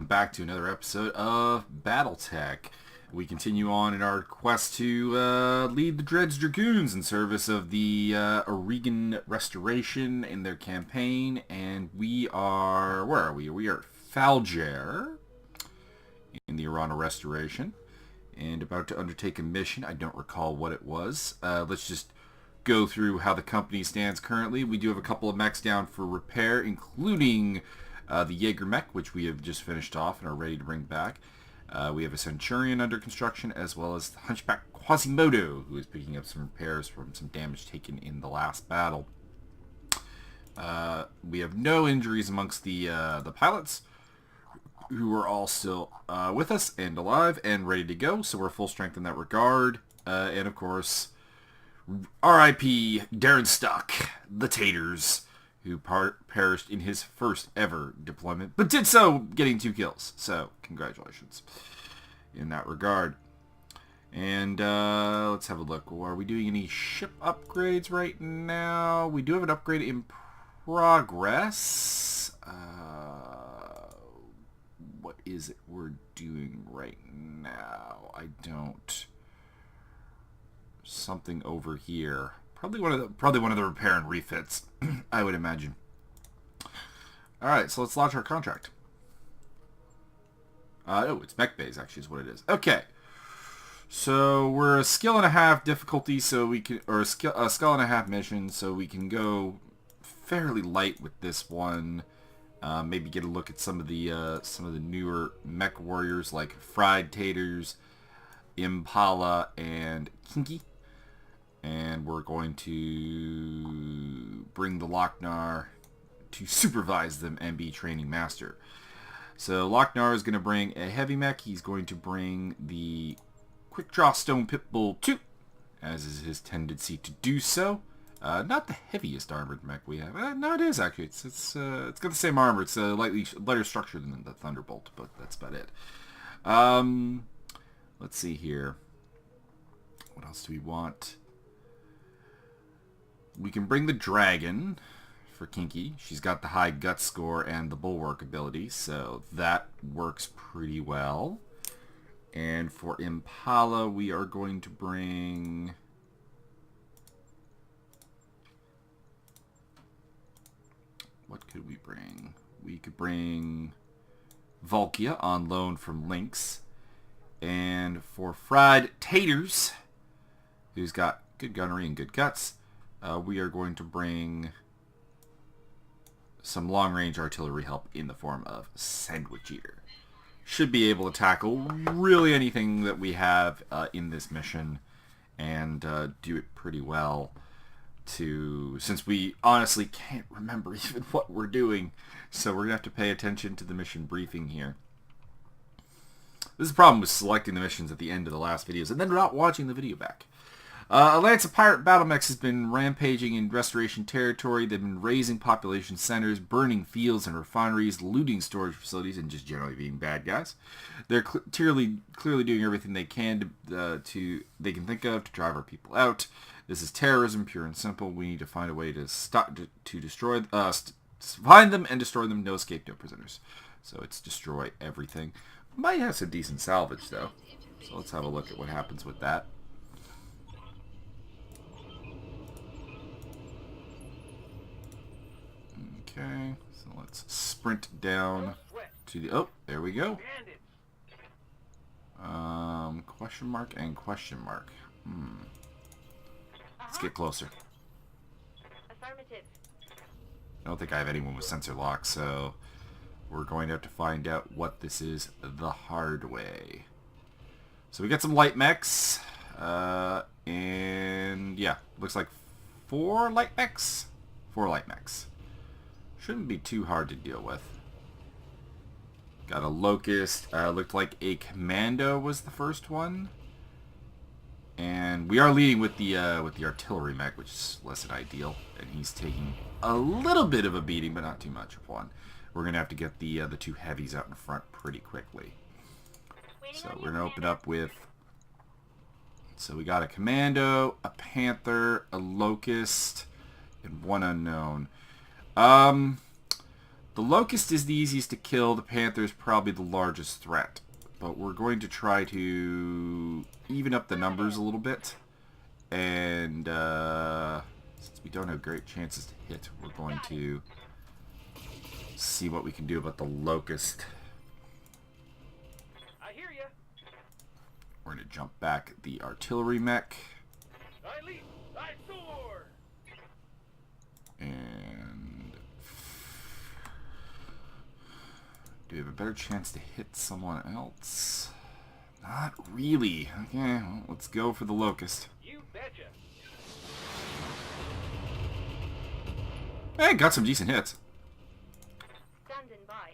back to another episode of Battletech. We continue on in our quest to lead the Dragoons in service of the Oregon Restoration in their campaign, and we are, where are we? We are at Fjaldr in the Arano Restoration, and about to undertake a mission. I don't recall what it was. Let's just go through how the company stands currently. We do have a couple of mechs down for repair, including the Giant Mech, which we have just finished off and are ready to bring back. We have a Centurion under construction, as well as the Hunchback Quasimodo, who is picking up some repairs from some damage taken in the last battle. We have no injuries amongst the pilots, who are all still with us and alive and ready to go, so we're full strength in that regard. And of course, R.I.P. Darren Stuck, the Taters, who perished in his first ever deployment, but did so getting 2 kills. So, congratulations in that regard. And let's have a look. Are we doing any ship upgrades right now? We do have an upgrade in progress. What is it we're doing right now? I don't... Something over here. Probably one of the repair and refits, I would imagine. Alright, so let's launch our contract. Oh, it's Mech Bays, actually, is what it is. Okay. So we're a skill and a half difficulty, so we can, or a skill and a half mission, so we can go fairly light with this one. Maybe get a look at some of the newer Mechwarriors like Fried Taters, Impala, and Kinky. And we're going to bring the Lochnar to supervise them and be training master. So Lochnar is going to bring a heavy mech. He's going to bring the Quick Draw Stone Pitbull 2, as is his tendency to do so. Not the heaviest armored mech we have. No, it is actually. It's got the same armor. It's a lighter structure than the Thunderbolt, but that's about it. Let's see here. What else do we want? We can bring the Dragon for Kinky. She's got the high gut score and the bulwark ability, so that works pretty well. And for Impala, we are going to bring... What could we bring? We could bring Volkia on loan from Lynx. And for Fried Taters, who's got good gunnery and good guts, we are going to bring some long-range artillery help in the form of Sandwich Eater. Should be able to tackle really anything that we have in this mission and do it pretty well, since we honestly can't remember even what we're doing. So we're going to have to pay attention to the mission briefing here. This is the problem with selecting the missions at the end of the last videos and then not watching the video back. A lance of pirate battle mechs has been rampaging in restoration territory. They've been raising population centers, burning fields and refineries, looting storage facilities, and just generally being bad guys. They're clearly doing everything they can they can think of to drive our people out. This is terrorism, pure and simple. We need to find a way to destroy, find them and destroy them. No escape, no prisoners. So it's destroy everything. Might have some decent salvage though. So let's have a look at what happens with that. Okay, so let's sprint down to the... Oh, there we go. Question mark and question mark. Let's get closer. Affirmative. I don't think I have anyone with sensor lock, so we're going to have to find out what this is the hard way. So we got some light mechs, and yeah, looks like 4 light mechs. 4 light mechs. Shouldn't be too hard to deal with. Got a Locust. Looked like a Commando was the first one. And we are leading with the artillery mech, which is less than ideal. And he's taking a little bit of a beating, but not too much of one. We're gonna have to get the 2 heavies out in front pretty quickly. So we're gonna open up with... So we got a Commando, a Panther, a Locust, and 1 unknown. The Locust is the easiest to kill. The Panther is probably the largest threat. But we're going to try to even up the numbers a little bit. And since we don't have great chances to hit, we're going to see what we can do about the Locust. I hear ya. We're going to jump back the artillery mech. I leap. I soar. And do we have a better chance to hit someone else? Not really. Okay, well, let's go for the Locust. You betcha. Hey, got some decent hits. Standing by.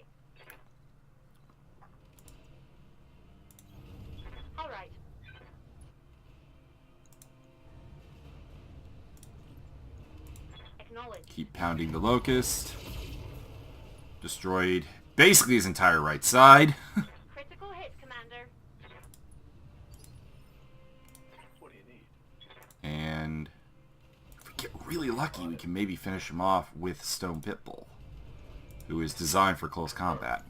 All right. Acknowledge. Keep pounding the Locust. Destroyed basically his entire right side. Critical hit, Commander. What do you need? And if we get really lucky, we can maybe finish him off with Stone Pitbull, who is designed for close combat.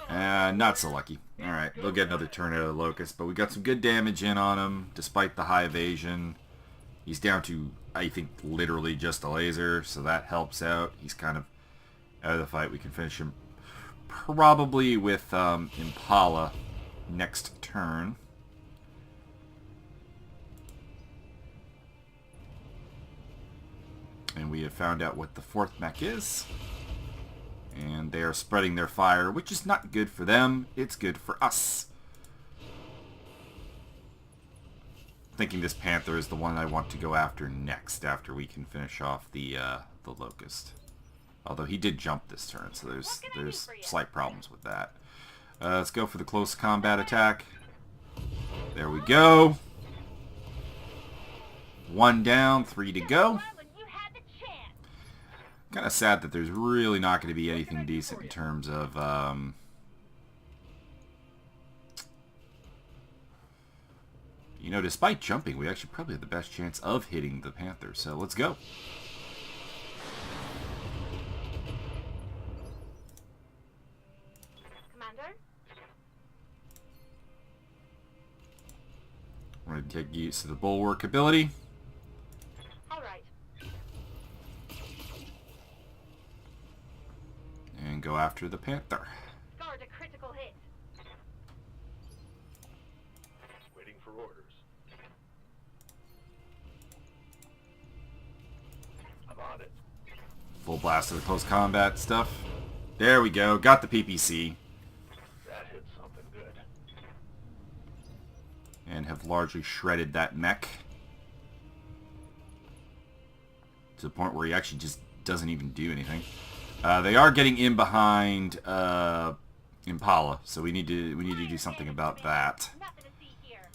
Not so lucky. Alright, they'll get another turn out of the Locust, but we got some good damage in on him, despite the high evasion. He's down to, I think, literally just a laser, so that helps out. He's kind of out of the fight. We can finish him probably with Impala next turn. And we have found out what the fourth mech is. And they are spreading their fire, which is not good for them. It's good for us. Thinking this Panther is the one I want to go after next, after we can finish off the Locust. Although he did jump this turn, so there's slight problems with that. Let's go for the close combat attack. There we go. 1 down, 3 to go. Kind of sad that there's really not going to be anything decent in terms of you know, despite jumping, we actually probably have the best chance of hitting the Panther. So let's go. Commander? We're going to take use of the Bulwark ability. All right. And go after the Panther. Guard a critical hit. Waiting for orders. I'm on it. Full blast of the close combat stuff. There we go. Got the PPC. That hit something good. And have largely shredded that mech. To the point where he actually just doesn't even do anything. They are getting in behind Impala, so we need to do something about that. Nothing to see here.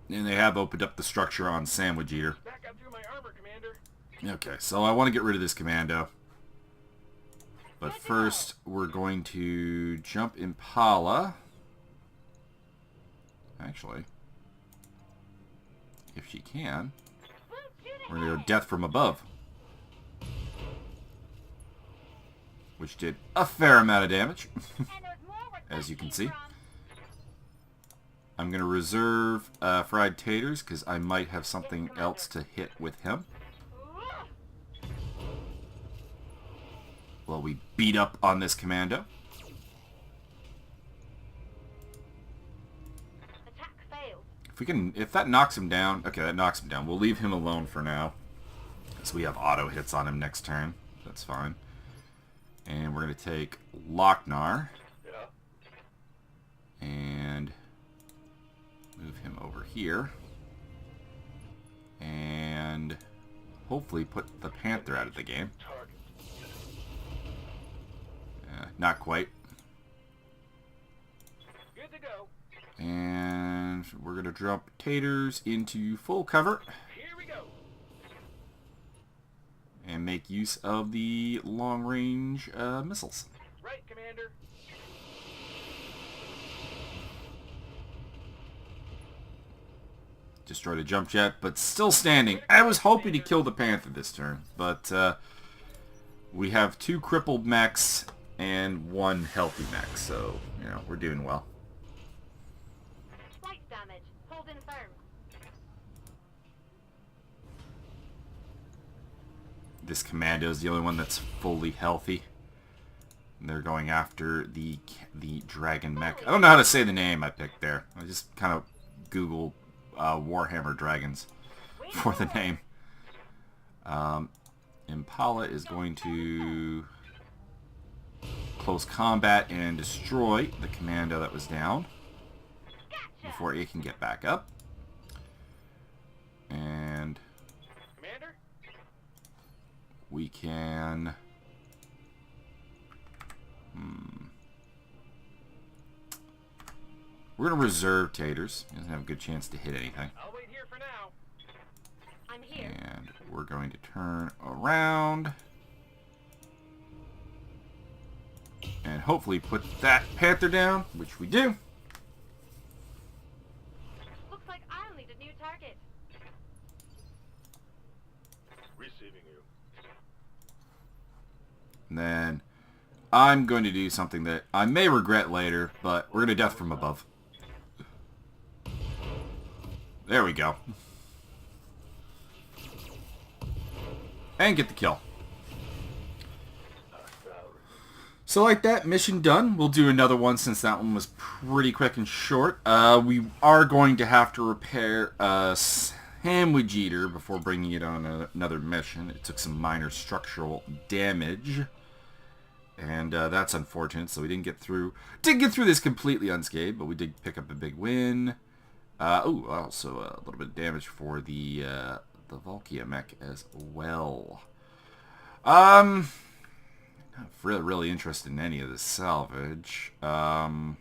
And they have opened up the structure on Sandwich Eater. Back up through my armor, Commander. Okay, so I want to get rid of this commando. But first, we're going to jump Impala. Actually, if she can, we're going to go Death from Above. Which did a fair amount of damage, as you can see. I'm going to reserve Fried Taters, because I might have something else to hit with him. Well, we beat up on this commando. Attack failed. If that knocks him down, okay, that knocks him down. We'll leave him alone for now. So we have auto hits on him next turn. That's fine. And we're going to take Lochnar. Yeah. And move him over here. And hopefully put the Panther out of the game. Target. Not quite. Good to go. And we're going to drop Taters into full cover. Here we go. And make use of the long-range missiles. Right, Commander. destroyed a jump jet, but still standing. I was hoping to kill the Panther this turn, but we have 2 crippled mechs and 1 healthy mech, so, you know, we're doing well. Slight damage. Hold in firm. This commando is the only one that's fully healthy. And they're going after the dragon mech. I don't know how to say the name I picked there. I just kind of Googled Warhammer Dragons for the name. Impala is going to close combat and destroy the commando that was down before it can get back up. And Commander? we can... We're going to reserve Taters. He doesn't have a good chance to hit anything. I'll wait here for now. I'm here. And we're going to turn around. And hopefully put that Panther down, which we do. Looks like I'll need a new target. Receiving you. And then I'm going to do something that I may regret later, but we're going to death from above. There we go. And get the kill. So like that, mission done. We'll do another one since that one was pretty quick and short. We are going to have to repair a sandwich eater before bringing it on another mission. It took some minor structural damage. And that's unfortunate, so we didn't get through this completely unscathed, but we did pick up a big win. Also a little bit of damage for the Valkia mech as well. Not really interested in any of this salvage. I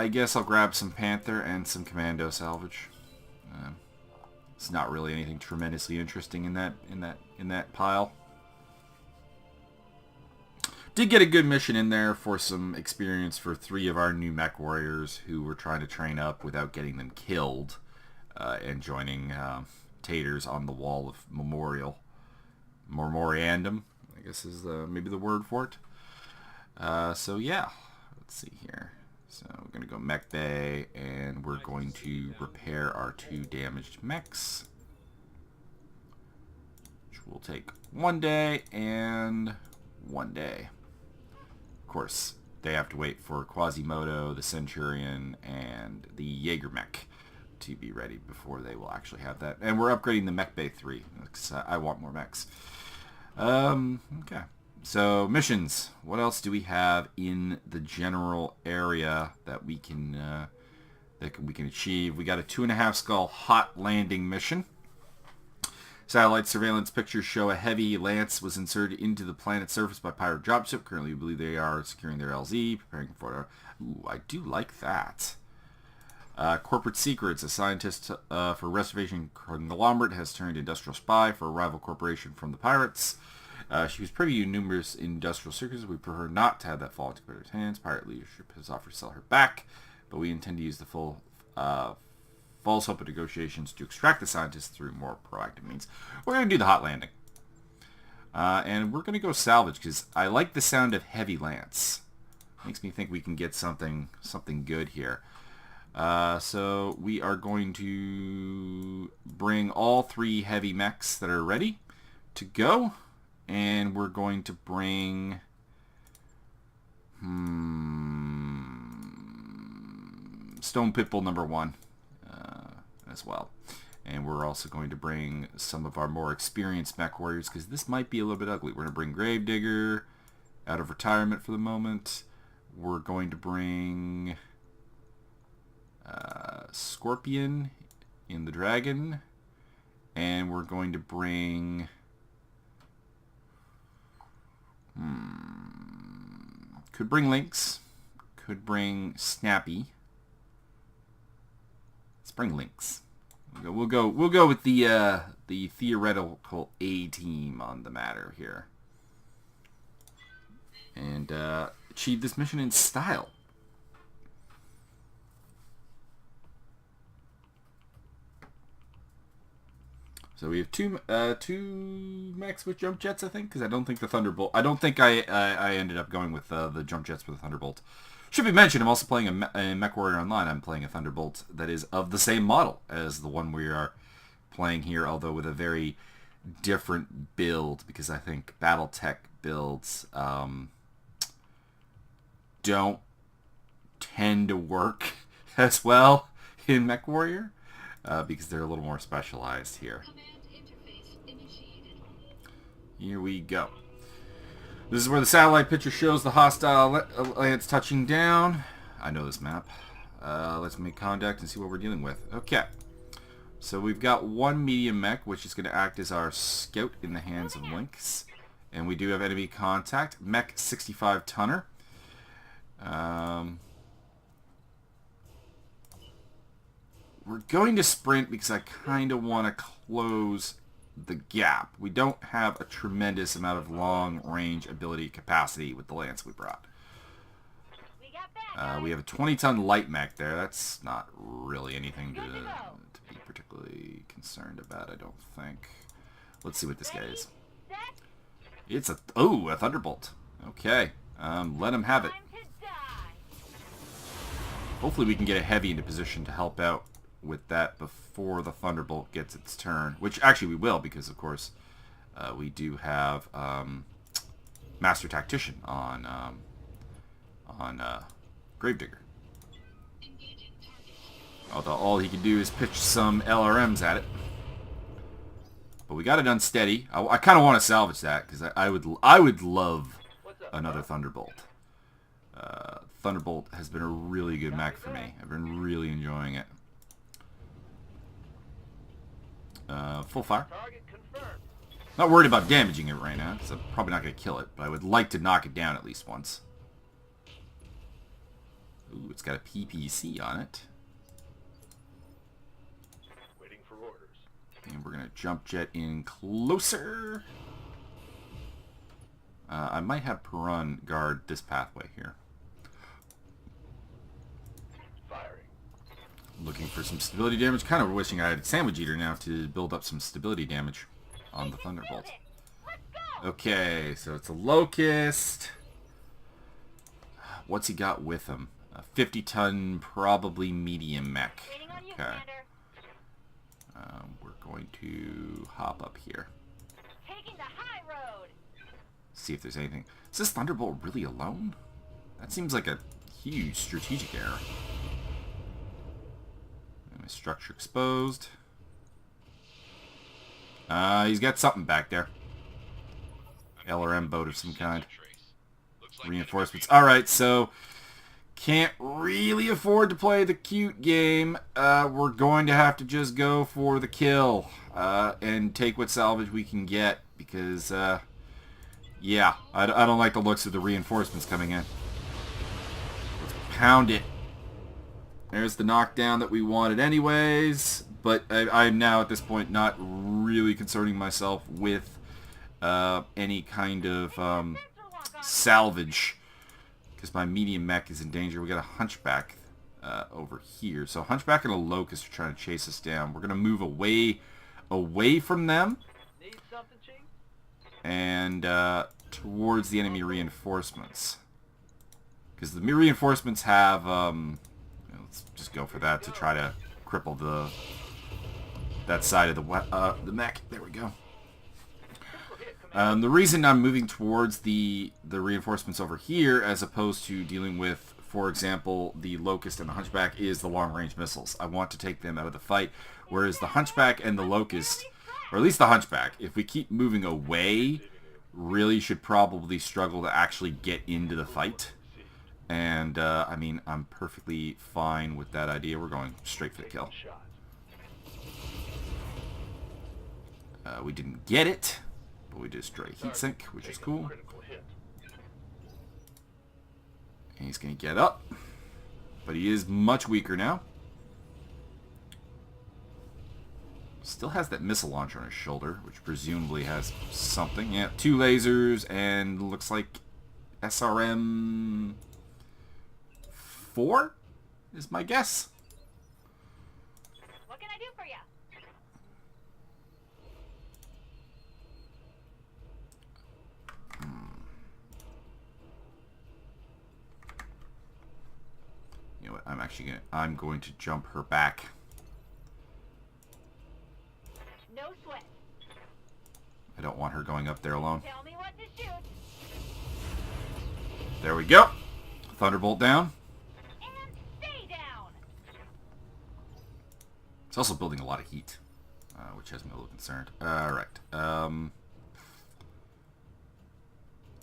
guess I'll grab some Panther and some Commando salvage. It's not really anything tremendously interesting in that pile. Did get a good mission in there for some experience for 3 of our new Mechwarriors who were trying to train up without getting them killed, and joining Taters on the wall of Memoriandum, I guess is maybe the word for it. So yeah, let's see here. So we're going to go Mech Bay, and we're going to repair our 2 damaged mechs, which will take 1 day and 1 day. Of course, they have to wait for Quasimodo, the Centurion, and the Jaeger mech to be ready before they will actually have that. And we're upgrading the Mech Bay 3, because I want more mechs. Okay. So, missions. What else do we have in the general area that we can achieve? We got a 2.5 skull hot landing mission. Satellite surveillance pictures show a heavy lance was inserted into the planet's surface by pirate dropship. Currently, we believe they are securing their LZ, preparing for... Ooh, I do like that. Corporate Secrets. A scientist for Reservation Conglomerate has turned industrial spy for a rival corporation from the pirates. She was privy to numerous industrial secrets. We prefer not to have that fall into pirates' hands. Pirate leadership has offered to sell her back, but we intend to use the full false hope of negotiations to extract the scientists through more proactive means. We're going to do the hot landing. And we're going to go salvage, because I like the sound of heavy lance. Makes me think we can get something good here. So we are going to bring all 3 heavy mechs that are ready to go. And we're going to bring Stone Pitbull number 1 as well. And we're also going to bring some of our more experienced Mechwarriors, because this might be a little bit ugly. We're going to bring Gravedigger out of retirement for the moment. We're going to bring Scorpion in the Dragon. And we're going to bring... Could bring Lynx. Could bring Snappy. Let's bring Lynx. We'll go with the theoretical A team on the matter here, and achieve this mission in style. So we have two mechs with jump jets, I think, because I don't think the Thunderbolt... I don't think I ended up going with the jump jets for the Thunderbolt. Should be mentioned, I'm also playing a Mechwarrior Online. I'm playing a Thunderbolt that is of the same model as the one we are playing here, although with a very different build, because I think Battletech builds don't tend to work as well in Mechwarrior, because they're a little more specialized here. Here we go. This is where the satellite picture shows the hostile lands touching down. I know this map. Let's make contact and see what we're dealing with. Okay. So we've got one medium mech, which is going to act as our scout in the hands of Lynx. And we do have enemy contact. Mech 65 tonner. We're going to sprint because I kind of want to close the gap. We don't have a tremendous amount of long-range ability capacity with the lance we brought. We have a 20-ton light mech there. That's not really anything to be particularly concerned about, I don't think. Let's see what this guy is. It's a Thunderbolt. Okay, let him have it. Hopefully we can get a heavy into position to help out with that before the Thunderbolt gets its turn, which actually we will, because of course we do have Master Tactician on Gravedigger. Although all he can do is pitch some LRMs at it, but we got it unsteady. I kind of want to salvage that because I would love another Thunderbolt. Thunderbolt has been a really good mech for me. I've been really enjoying it. Full fire. Not worried about damaging it right now, because I'm probably not going to kill it, but I would like to knock it down at least once. Ooh, it's got a PPC on it. Waiting for orders. And we're going to jump jet in closer. I might have Perun guard this pathway here. Looking for some stability damage. Kind of wishing I had Sandwich Eater now to build up some stability damage on the Thunderbolt. Okay, so it's a Locust. What's he got with him? A 50-ton, probably medium mech. Okay. We're going to hop up here. See if there's anything. Is this Thunderbolt really alone? That seems like a huge strategic error. My structure exposed. He's got something back there. LRM boat of some kind. Reinforcements. Alright, so can't really afford to play the cute game. We're going to have to just go for the kill and take what salvage we can get, because yeah, I don't like the looks of the reinforcements coming in. Let's pound it. There's the knockdown that we wanted anyways, but I'm now at this point not really concerning myself with any kind of salvage, because my medium mech is in danger. We got a Hunchback over here. So Hunchback and a Locust are trying to chase us down. We're going to move away from them and towards the enemy reinforcements, because the reinforcements have... let's just go for that to try to cripple that side of the mech. There we go. The reason I'm moving towards the reinforcements over here as opposed to dealing with, for example, the Locust and the Hunchback is the long-range missiles. I want to take them out of the fight, whereas the Hunchback and the Locust, or at least the Hunchback, if we keep moving away, really should probably struggle to actually get into the fight. And, I mean, I'm perfectly fine with that idea. We're going straight for the kill. We didn't get it, but we destroyed Heatsink, which is cool. And he's going to get up, but he is much weaker now. Still has that missile launcher on his shoulder, which presumably has something. Yeah, 2 lasers, and looks like SRM... 4 is my guess. What can I do for you? I'm going to jump her back. No sweat. I don't want her going up there alone. Tell me what to shoot. There we go. Thunderbolt down. And stay down. It's also building a lot of heat, which has me a little concerned. Alright.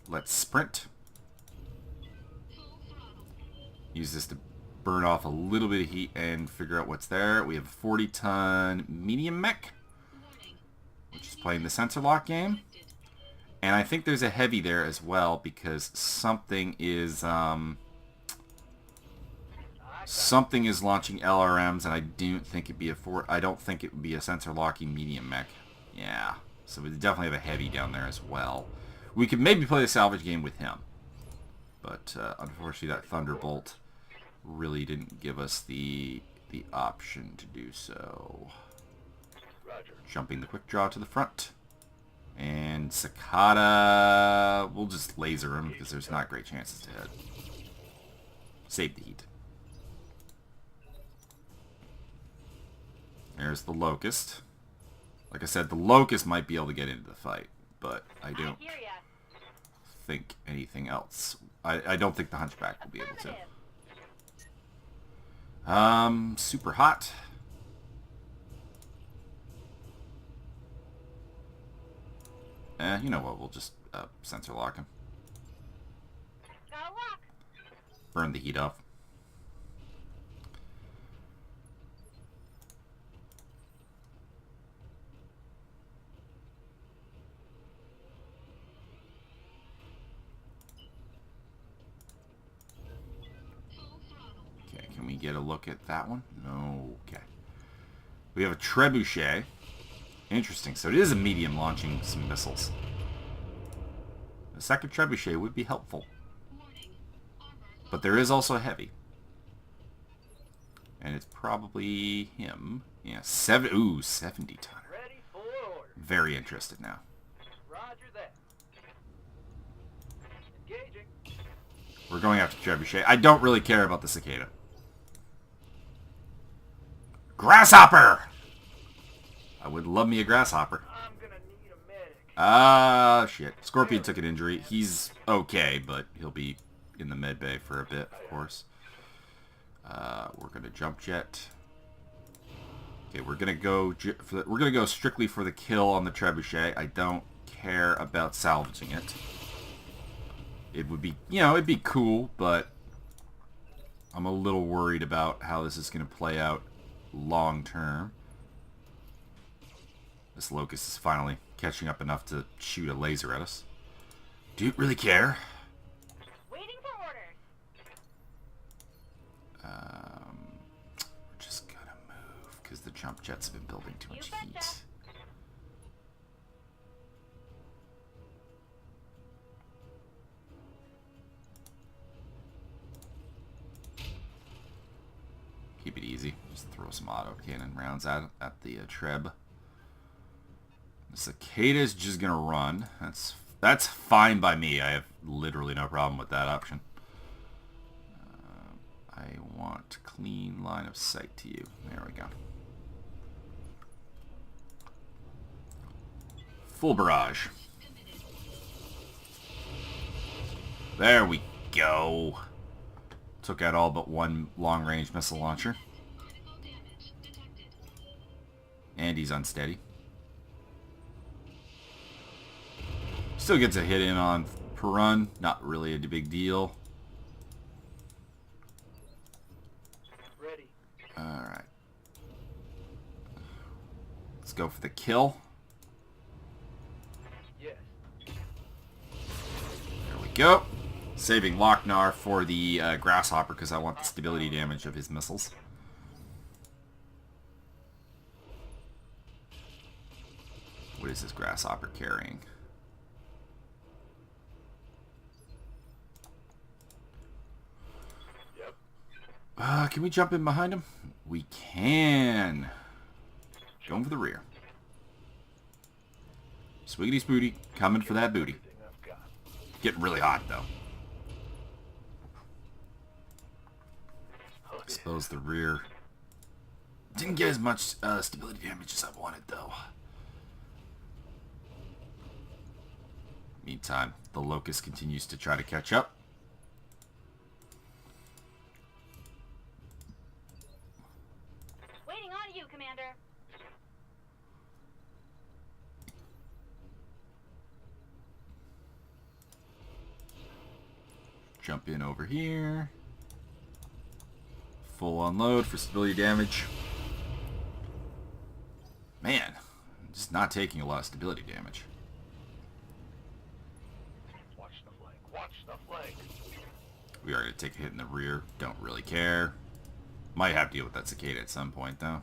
Let's sprint. Use this to burn off a little bit of heat and figure out what's there. We have a 40-ton medium mech, which is playing the sensor lock game. And I think there's a heavy there as well because something is launching LRMs, and I don't think it'd be I don't think it would be a sensor locking medium mech. Yeah, so we definitely have a heavy down there as well. We could maybe play the salvage game with him, but unfortunately that Thunderbolt really didn't give us the option to do so. Roger. Jumping the quick draw to the front. And Cicada, we'll just laser him because there's not great chances to hit. Save the heat. There's the Locust. Like I said, the Locust might be able to get into the fight, but I don't I hear ya. think anything else. I don't think the Hunchback will be able to. Super hot. You know what, we'll just sensor lock him. Gotta lock. Burn the heat off. Okay, can we get a look at that one? No. Okay. We have a Trebuchet. Interesting. So it is a medium launching some missiles. A second Trebuchet would be helpful. But there is also a heavy. And it's probably him. Yeah, 70 ton. Ready for order. Very interested now. Roger that. Engaging. We're going after Trebuchet. I don't really care about the Cicada. Grasshopper! I would love me a Grasshopper. I'm gonna need a medic. Ah, shit. Scorpion took an injury. He's okay, but he'll be in the med bay for a bit, of course. We're gonna jump jet. Okay, we're gonna go strictly for the kill on the Trebuchet. I don't care about salvaging it. It would be, it'd be cool, but I'm a little worried about how this is gonna play out long term. This Locust is finally catching up enough to shoot a laser at us. Do you really care? Waiting for orders. We're just gonna move because the jump jets have been building too much You betcha. heat. Keep it easy. Just throw some auto cannon rounds at the Treb. The Cicada's just gonna run. That's fine by me. I have literally no problem with that option. I want clean line of sight to you. There we go. Full barrage. There we go. Took out all but one long-range missile launcher. And he's unsteady. Still gets a hit in on per run. Not really a big deal. Ready. Alright. Let's go for the kill. Yes. There we go. Saving Lochnar for the Grasshopper because I want the stability damage of his missiles. What is this Grasshopper carrying? Yep. Can we jump in behind him? We can. Going for the rear. Swiggity spooty, coming for that booty. Everything I've got. Getting really hot though. I suppose the rear didn't get as much stability damage as I wanted, though. Meantime, the Locust continues to try to catch up. Waiting on you, Commander. Jump in over here. Full unload for stability damage. Man, just not taking a lot of stability damage. Watch the flank. Watch the flank. We are going to take a hit in the rear. Don't really care. Might have to deal with that cicada at some point, though.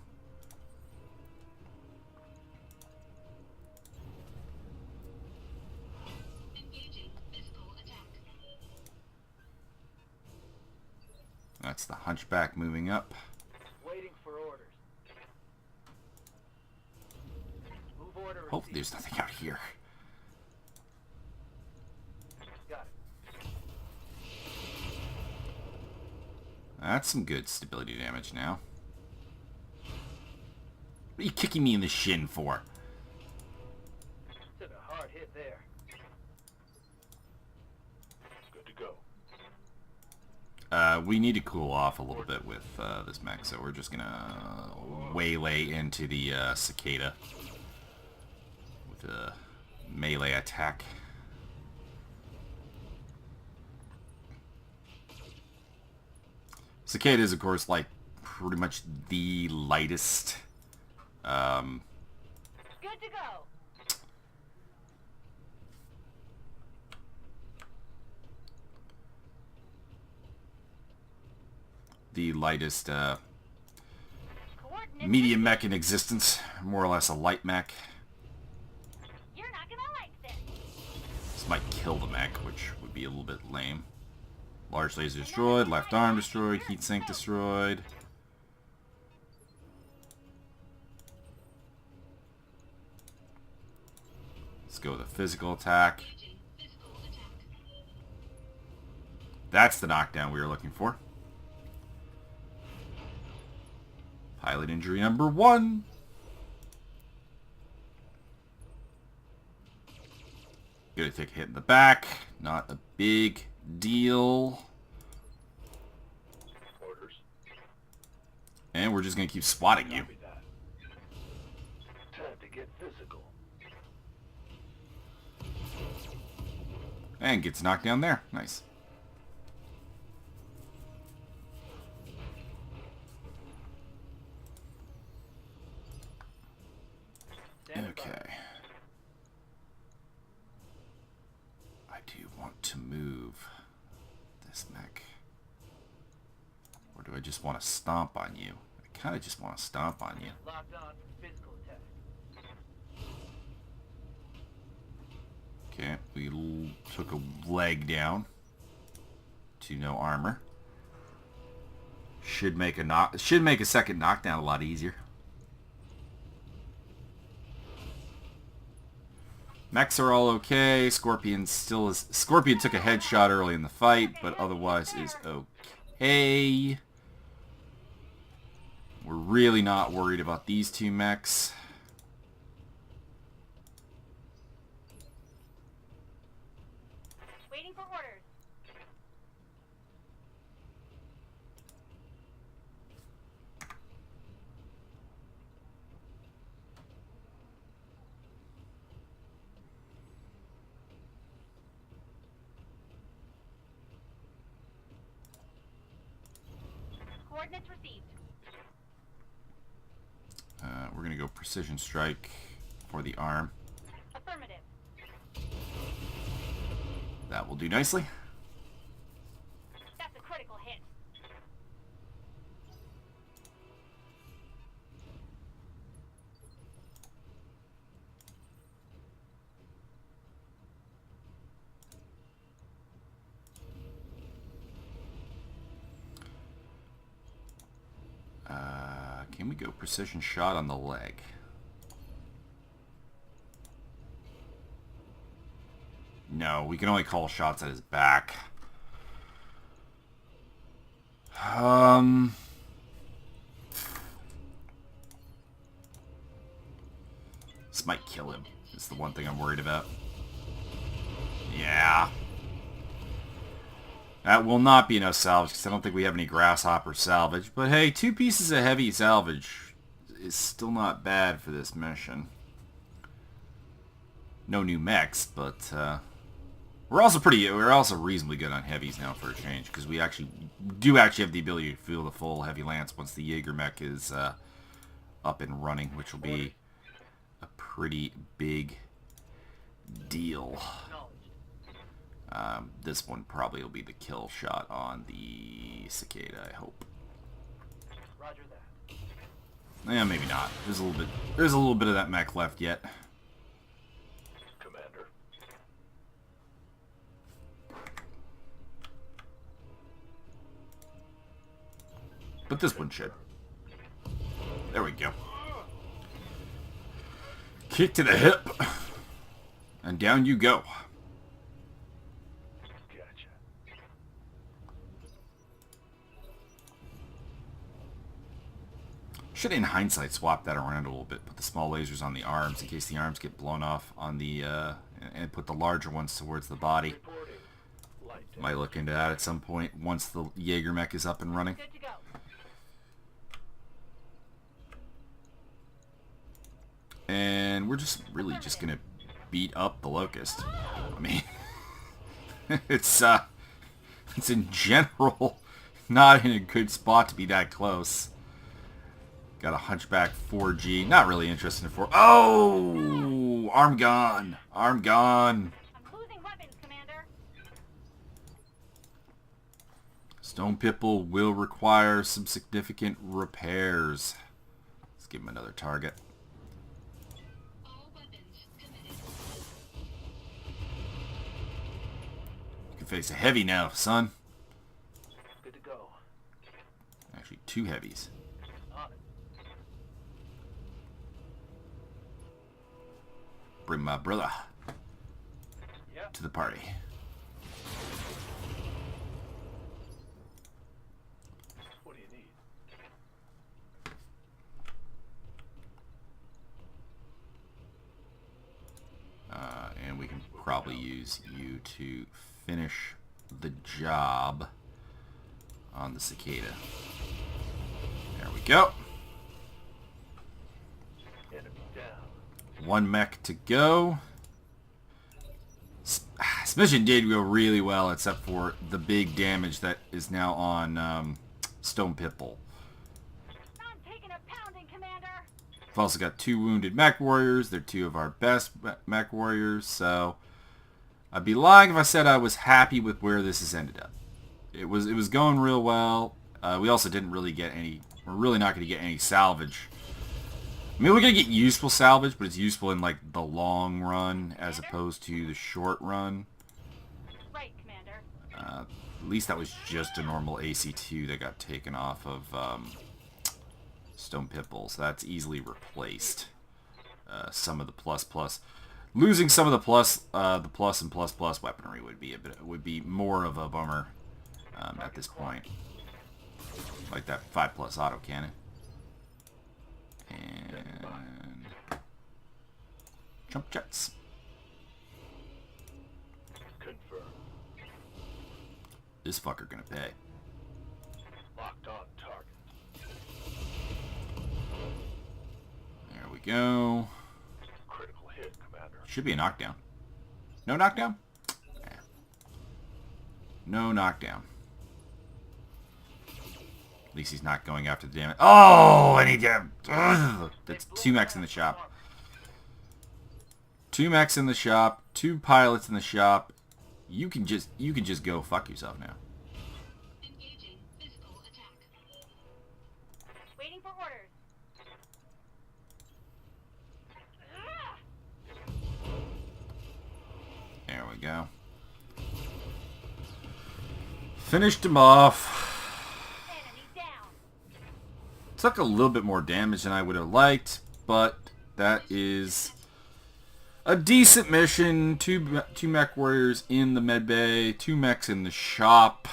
That's the Hunchback moving up. Waiting for orders. Move order. Hopefully there's nothing out here. Got it. That's some good stability damage now. What are you kicking me in the shin for? Took a hard hit there. Good to go. We need to cool off a little bit with this mech, so we're just gonna waylay into the cicada with a melee attack. Cicada is, of course, like pretty much the lightest. Good to go. The lightest Coordinates medium received. mech in existence, more or less a light mech. You're not gonna like this. This might kill the mech, which would be a little bit lame. Large laser destroyed, left arm destroyed, heatsink destroyed. Let's go with a physical attack. That's the knockdown we were looking for. Pilot injury number 1. Gonna take a hit in the back. Not a big deal. Orders. And we're just gonna keep swatting you. Copy that. Time to get physical. And gets knocked down there. Nice. Standing by. Okay. I do want to move this mech. Or do I just want to stomp on you? I kind of just want to stomp on you. Locked on for physical attack. Okay, we took a leg down to no armor. Should make a second knockdown a lot easier. Mechs are all okay. Scorpion took a headshot early in the fight, but otherwise is okay. We're really not worried about these two mechs. Waiting for orders. Coordinates received. We're going to go precision strike for the arm. Affirmative. That will do nicely. That's a critical hit. Can we go precision shot on the leg? No, we can only call shots at his back. This might kill him. It's the one thing I'm worried about. Yeah. That will not be enough salvage because I don't think we have any grasshopper salvage. But hey, 2 pieces of heavy salvage is still not bad for this mission. No new mechs, but we're also reasonably good on heavies now for a change because we do actually have the ability to feel the full heavy lance once the Jaeger mech is up and running, which will be a pretty big deal. This one probably will be the kill shot on the cicada, I hope. Roger that. Yeah, maybe not. There's a little bit of that mech left yet. Commander. But this one should. There we go. Kick to the hip. And down you go. Gotcha. Should, in hindsight, swap that around a little bit. Put the small lasers on the arms in case the arms get blown off on the, and put the larger ones towards the body. Reporting. Light Might look into that at some point once the Jaeger mech is up and running. Good to go. And we're just really just gonna beat up the locust. I mean, it's in general not in a good spot to be that close. Got a hunchback 4G. Not really interested in 4. Oh, arm gone. Arm gone. I'm losing weapons, Commander. Stone Pipple will require some significant repairs. Let's give him another target. You can face a heavy now, son. Good to go. Actually, 2 heavies. On it. Bring my brother Yep. to the party. What do you need? And we can probably use you to finish the job on the cicada. There we go. Enemy down. 1 mech to go. This mission did go really well, except for the big damage that is now on Stone Pitbull. I'm taking a pounding, Commander. We've also got 2 wounded Mechwarriors. They're 2 of our best Mechwarriors, so I'd be lying if I said I was happy with where this has ended up. It was going real well. We also didn't really get any. We're really not going to get any salvage. I mean, we're going to get useful salvage, but it's useful in like the long run as opposed to the short run. Right, Commander. At least that was just a normal AC2 that got taken off of Stone Pitbull, so that's easily replaced. Some of the plus. Losing some of the plus and plus weaponry would be more of a bummer at this point. Like that 5+ autocannon. And jump jets. Confirm. This fucker gonna pay. Locked on target. There we go. Critical hit, Commander. Should be a knockdown. No knockdown? Yeah. No knockdown. At least he's not going after the damage. Oh, and he did. Ugh. That's 2 mechs in the shop. 2 mechs in the shop. 2 pilots in the shop. You can just go fuck yourself now. Engaging physical attack. Waiting for orders. There we go. Finished him off. Enemy down. Took a little bit more damage than I would have liked, but that is a decent mission. Two mech warriors in the med bay, 2 mechs in the shop.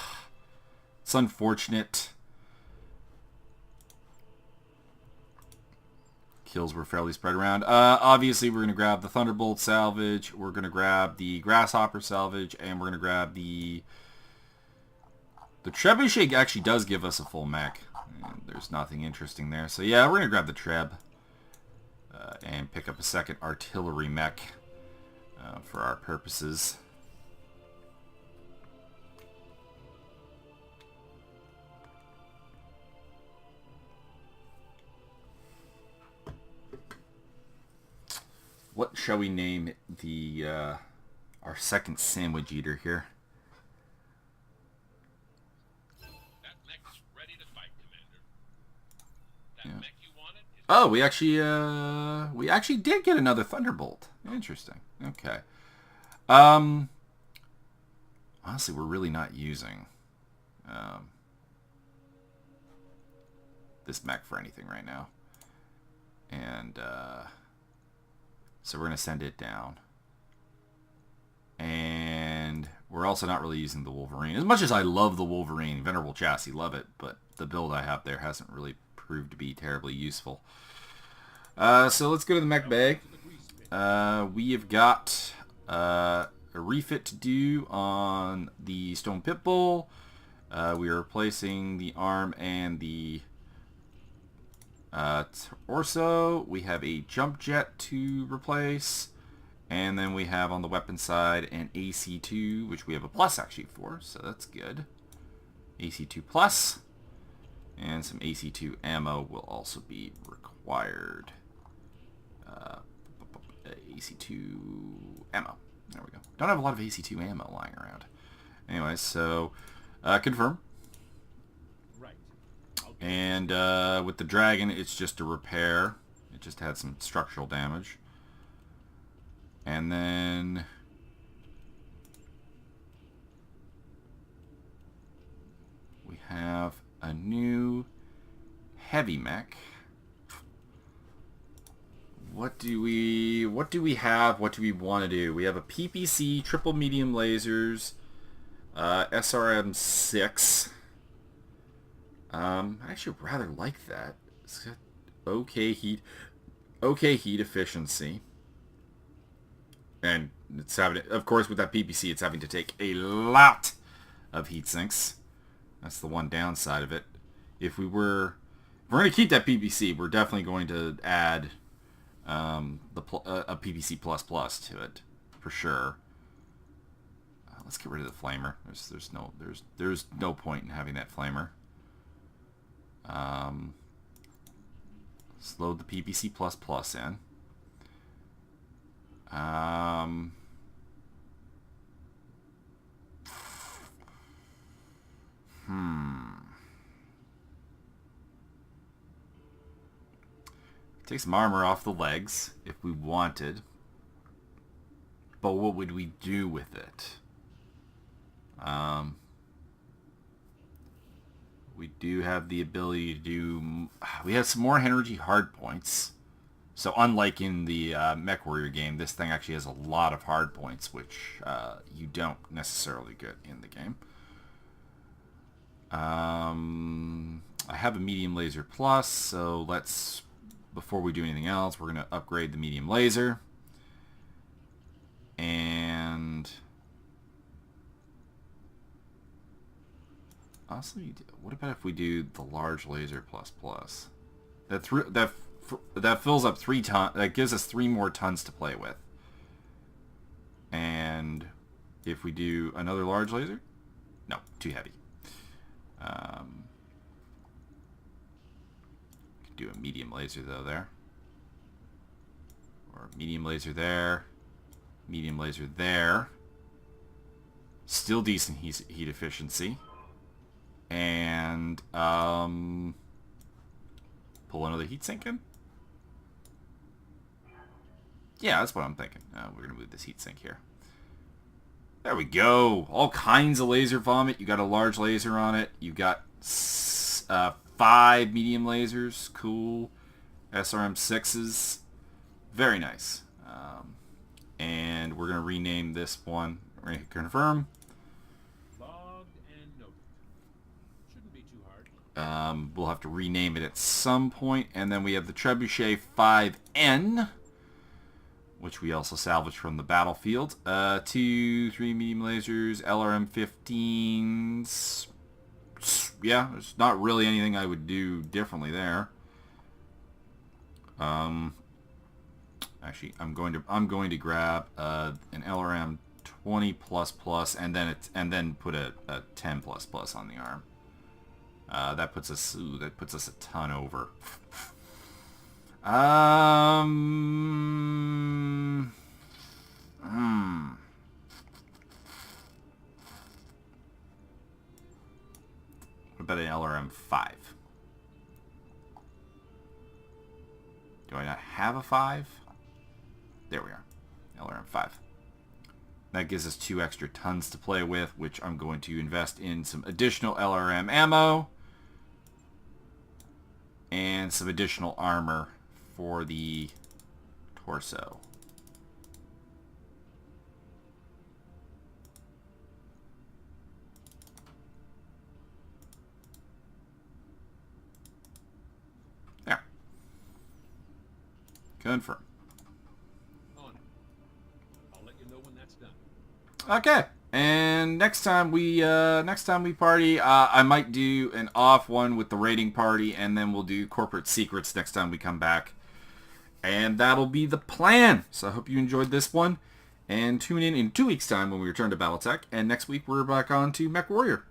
It's unfortunate. kills were fairly spread around. Obviously, we're going to grab the Thunderbolt salvage. We're going to grab the Grasshopper salvage. And we're going to grab the... The Trebuchet actually does give us a full mech. And there's nothing interesting there. So yeah, we're going to grab the Treb. And pick up a second artillery mech for our purposes. What shall we name the our second sandwich eater here? That mech's ready to fight, Commander. That Yeah. mech you wanted is Oh, we actually did get another Thunderbolt. Interesting. Okay. Honestly, we're really not using this mech for anything right now. And so we're going to send it down. And we're also not really using the Wolverine. As much as I love the Wolverine, Venerable Chassis, love it, but the build I have there hasn't really proved to be terribly useful. So let's go to the mech bay. We have got a refit to do on the Stone Pitbull. We are replacing the arm and the torso. We have a jump jet to replace. And then we have on the weapon side an AC2, which we have a plus actually for, so that's good. AC2 plus. And some AC2 ammo will also be required. AC2 ammo. There we go. Don't have a lot of AC2 ammo lying around. Anyway, so confirm. Right. And with the Dragon, it's just a repair. It just had some structural damage. And then we have a new heavy mech. What do we have? What do we want to do? We have a PPC, triple medium lasers, SRM 6. I actually rather like that. It's got okay heat efficiency. And it's having, of course, with that PPC, it's having to take a lot of heat sinks. That's the one downside of it. If we're going to keep that PPC, we're definitely going to add a PPC plus to it for sure. Let's get rid of the flamer. There's no point in having that flamer. Let's load the PPC plus in. Take some armor off the legs if we wanted. But what would we do with it? We do have the ability to do... We have some more energy hard points. So unlike in the Mechwarrior game, this thing actually has a lot of hard points, which you don't necessarily get in the game. I have a medium laser plus, so let's, before we do anything else, we're going to upgrade the medium laser. And honestly, what about if we do the large laser plus? That fills up 3 tons. That gives us 3 more tons to play with. And if we do another large laser, no, too heavy. Could do a medium laser though there, or medium laser there, medium laser there. Still decent heat efficiency, and pull another heat sink in. Yeah, that's what I'm thinking. We're going to move this heatsink here. There we go. All kinds of laser vomit. You got a large laser on it. You got 5 medium lasers. Cool. SRM 6s. Very nice. And we're going to rename this one. We're going to confirm. Logged and noted. Shouldn't be too hard. We'll have to rename it at some point. And then we have the Trebuchet 5N, which we also salvaged from the battlefield. 2, 3 medium lasers, LRM 15s. Yeah, there's not really anything I would do differently there. Actually, I'm going to grab an LRM 20 and then put a 10 on the arm. That puts us a ton over. What about an LRM 5? Do I not have a 5? There we are. LRM 5. That gives us 2 extra tons to play with, which I'm going to invest in some additional LRM ammo and some additional armor for the torso. There. Confirm. On it. I'll let you know when that's done. Okay. And next time we party, I might do an off one with the raiding party, and then we'll do corporate secrets next time we come back. And that'll be the plan. So I hope you enjoyed this one. And tune in 2 weeks' time when we return to Battletech. And next week we're back on to Mechwarrior.